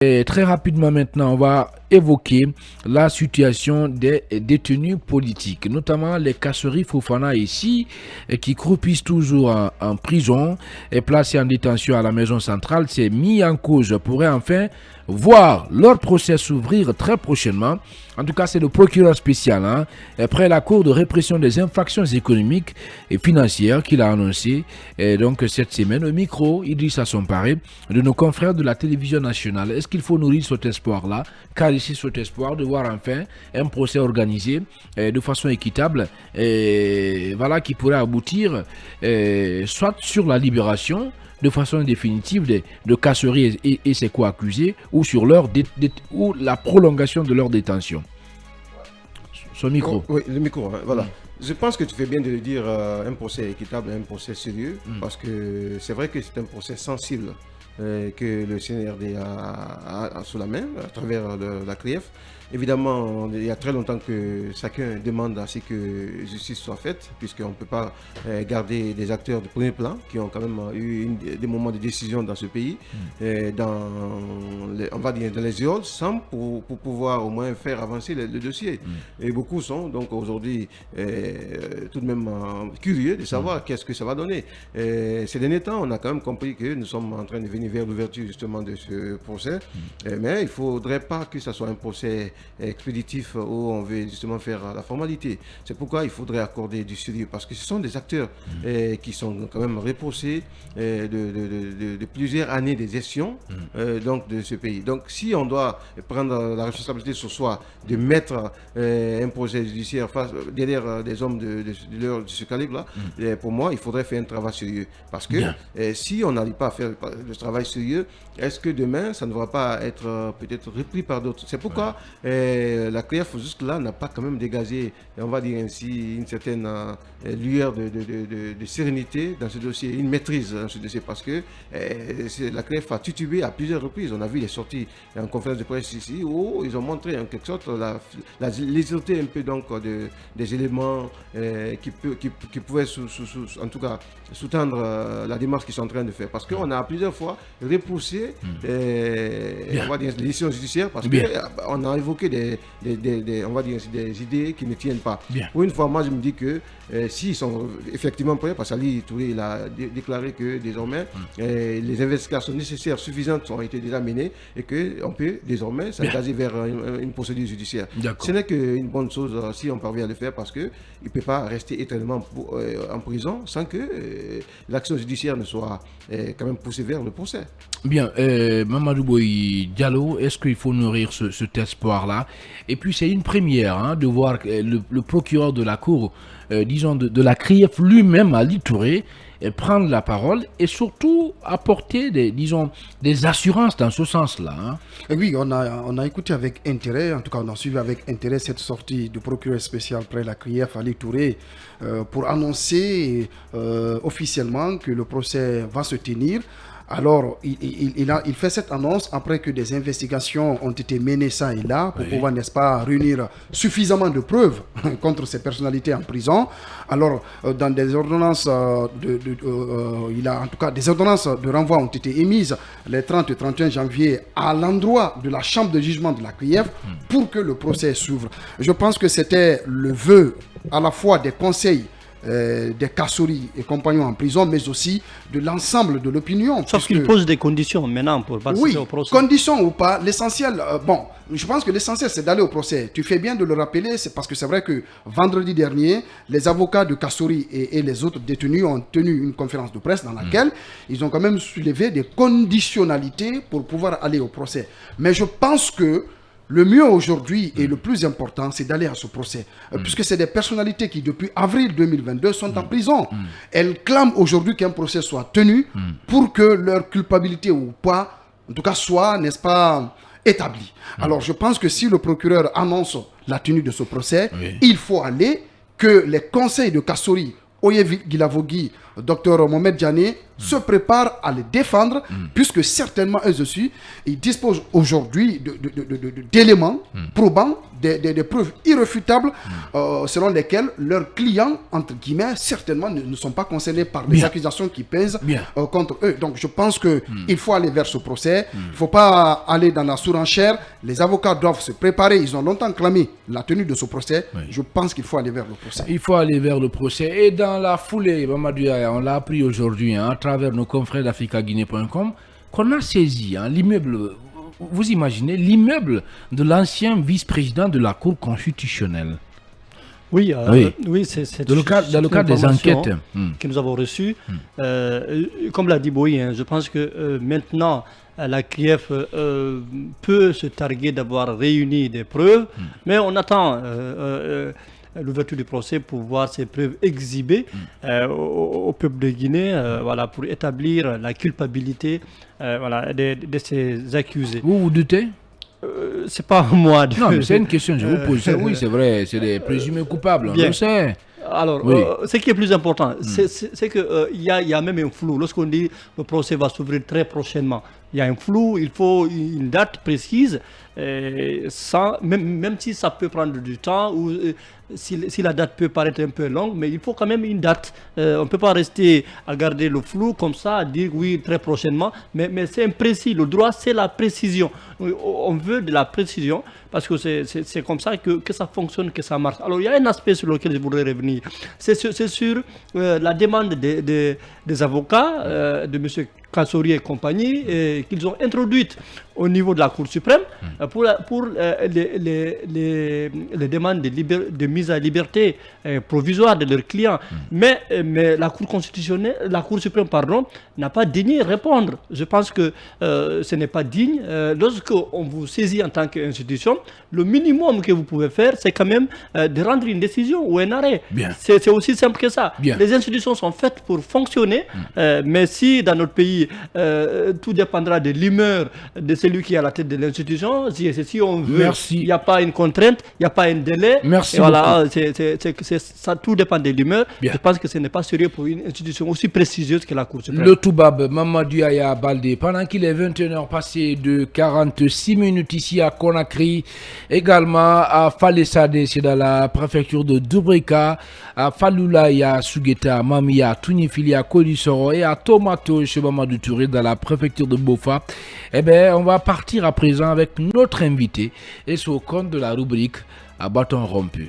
Et très rapidement maintenant, on va évoquer la situation des détenus politiques, notamment les Kassory Fofana ici, qui croupissent toujours en prison et placés en détention à la maison centrale. Ces mis en cause pourraient enfin voir leur procès s'ouvrir très prochainement. En tout cas, c'est le procureur spécial, après la Cour de répression des infractions économiques et financières qu'il a annoncé donc cette semaine au micro Idrissa Somparé de nos confrères de la télévision nationale. Est-ce qu'il faut nourrir cet espoir-là, caresser cet espoir de voir enfin un procès organisé de façon équitable voilà, qui pourrait aboutir soit sur la libération de façon définitive de Kassory et ses co-accusés ou sur ou la prolongation de leur détention. Son micro. Oui, le micro, hein, voilà. Je pense que tu fais bien de le dire, un procès équitable, un procès sérieux, parce que c'est vrai que c'est un procès sensible que le CNRD a sous la main à travers la CRIEF. Évidemment, il y a très longtemps que chacun demande à ce que justice soit faite, puisqu'on ne peut pas garder des acteurs de premier plan qui ont quand même eu des moments de décision dans ce pays, on va dire dans les urnes, sans pour pouvoir au moins faire avancer le dossier. Et beaucoup sont donc aujourd'hui tout de même curieux de savoir qu'est-ce que ça va donner. Ces derniers temps, on a quand même compris que nous sommes en train de venir vers l'ouverture justement de ce procès, mais il ne faudrait pas que ce soit un procès expéditif où on veut justement faire la formalité. C'est pourquoi il faudrait accorder du sérieux, parce que ce sont des acteurs qui sont quand même reposés de plusieurs années de gestion donc de ce pays. Donc si on doit prendre la responsabilité sur soi de mettre un projet judiciaire derrière des hommes de ce calibre-là, pour moi, il faudrait faire un travail sérieux. Parce que si on n'arrive pas à faire le travail sérieux, est-ce que demain, ça ne va pas être peut-être repris par d'autres? C'est pourquoi la CRIEF, jusque-là, n'a pas quand même dégagé, on va dire ainsi, une certaine lueur de sérénité dans ce dossier, une maîtrise dans ce dossier, parce que la CRIEF a titubé à plusieurs reprises. On a vu les sorties en conférence de presse ici, où ils ont montré en quelque sorte la légèreté un peu donc des éléments qui pouvaient en tout cas sous-tendre la démarche qu'ils sont en train de faire. Parce qu'on a plusieurs fois repoussé on va dire, les décisions judiciaires, parce qu'on a évoqué on va dire, des idées qui ne tiennent pas. Pour une fois, moi je me dis que s'ils sont effectivement prêts, parce qu'Ali Touré il a déclaré que désormais les investigations nécessaires suffisantes ont été déjà menées et qu'on peut désormais s'engager vers une procédure judiciaire. Ce n'est qu'une bonne chose si on parvient à le faire, parce qu'il ne peut pas rester éternellement en prison sans que l'action judiciaire ne soit quand même poussée vers le procès. Bien, Mamadou Boy Diallo, est-ce qu'il faut nourrir cet espoir-là? Et puis c'est une première de voir le procureur de la Cour, disons de la CRIEF lui-même, Ali Touré, prendre la parole et surtout apporter des assurances dans ce sens-là. Et oui, on a écouté avec intérêt, en tout cas on a suivi avec intérêt cette sortie du procureur spécial près la CRIEF, Ali Touré, pour annoncer officiellement que le procès va se tenir. Alors, il fait cette annonce après que des investigations ont été menées ça et là pour pouvoir, n'est-ce pas, réunir suffisamment de preuves contre ces personnalités en prison. Alors, dans des ordonnances, en tout cas, des ordonnances de renvoi ont été émises les 30 et 31 janvier à l'endroit de la chambre de jugement de la CRIEF pour que le procès s'ouvre. Je pense que c'était le vœu à la fois des conseils des Kassory et compagnons en prison, mais aussi de l'ensemble de l'opinion. Sauf qu'il pose des conditions maintenant pour participer au procès. Conditions ou pas, l'essentiel, je pense que l'essentiel c'est d'aller au procès. Tu fais bien de le rappeler, c'est parce que c'est vrai que vendredi dernier, les avocats de Kassory et les autres détenus ont tenu une conférence de presse dans laquelle ils ont quand même soulevé des conditionnalités pour pouvoir aller au procès. Mais je pense que le mieux aujourd'hui et le plus important, c'est d'aller à ce procès. Puisque c'est des personnalités qui, depuis avril 2022, sont en prison. Elles clament aujourd'hui qu'un procès soit tenu pour que leur culpabilité ou pas, en tout cas, soit, n'est-ce pas, établie. Alors, je pense que si le procureur annonce la tenue de ce procès, il faut aller, que les conseils de Kassory, Oye Guilavogui, Dr Mohamed Diané, se préparent à les défendre, puisque certainement eux aussi, ils disposent aujourd'hui d'éléments probants, des preuves irréfutables, selon lesquelles leurs clients, entre guillemets, certainement ne sont pas concernés par les accusations qui pèsent contre eux. Donc je pense qu'il faut aller vers ce procès, il ne faut pas aller dans la surenchère, les avocats doivent se préparer, ils ont longtemps clamé la tenue de ce procès, je pense qu'il faut aller vers le procès. Il faut aller vers le procès. Et dans la foulée, Mamadou Yaya, on l'a appris aujourd'hui à travers nos confrères d'africaguinée.com qu'on a saisi l'immeuble, vous imaginez, l'immeuble de l'ancien vice-président de la Cour constitutionnelle. Oui, c'est dans le cadre des enquêtes que nous avons reçues. Comme l'a dit Boyi, je pense que maintenant, la CRIEF peut se targuer d'avoir réuni des preuves, mais on attend l'ouverture du procès pour voir ces preuves exhibées au peuple de Guinée, pour établir la culpabilité de ces accusés. Vous doutez? C'est pas moi. Non, mais c'est une question que je vous pose. Oui, c'est vrai, c'est des présumés coupables, on le sait. Alors, ce qui est plus important, c'est qu'il y a même un flou. Lorsqu'on dit le procès va s'ouvrir très prochainement, il y a un flou, il faut une date précise, même si ça peut prendre du temps, ou si la date peut paraître un peu longue, mais il faut quand même une date. On ne peut pas rester à garder le flou comme ça, à dire oui, très prochainement, mais c'est imprécis. Le droit, c'est la précision. On veut de la précision, parce que c'est comme ça que ça fonctionne, que ça marche. Alors, il y a un aspect sur lequel je voudrais revenir. C'est sur la demande des avocats, de M. Kassori et compagnie, qu'ils ont introduite au niveau de la Cour suprême pour les demandes de mise à liberté provisoire de leurs clients. Mais la Cour constitutionnelle, la Cour suprême, n'a pas daigné répondre. Je pense que ce n'est pas digne. Lorsqu'on vous saisit en tant qu'institution, le minimum que vous pouvez faire, c'est quand même de rendre une décision ou un arrêt. C'est aussi simple que ça. Les institutions sont faites pour fonctionner, mais si dans notre pays, tout dépendra de l'humeur de celui qui est à la tête de l'institution, si on veut, il n'y a pas une contrainte, il n'y a pas un délai. Ça, tout dépend de l'humeur. Je pense que ce n'est pas sérieux pour une institution aussi prestigieuse que la Cour suprême. Le Toubab, Mamadou Yaya Baldé, pendant qu'il est 21h passé de 46 minutes ici à Conakry, également à Falesade, c'est dans la préfecture de Dubrika, à Faloulaya, Sugeta, Mamia, Tunifili, Kolisoro et à Tomato chez Mamadou Touré dans la préfecture de Bofa. Eh bien, on va partir à présent avec notre invité et c'est au compte de la rubrique à bâton rompu.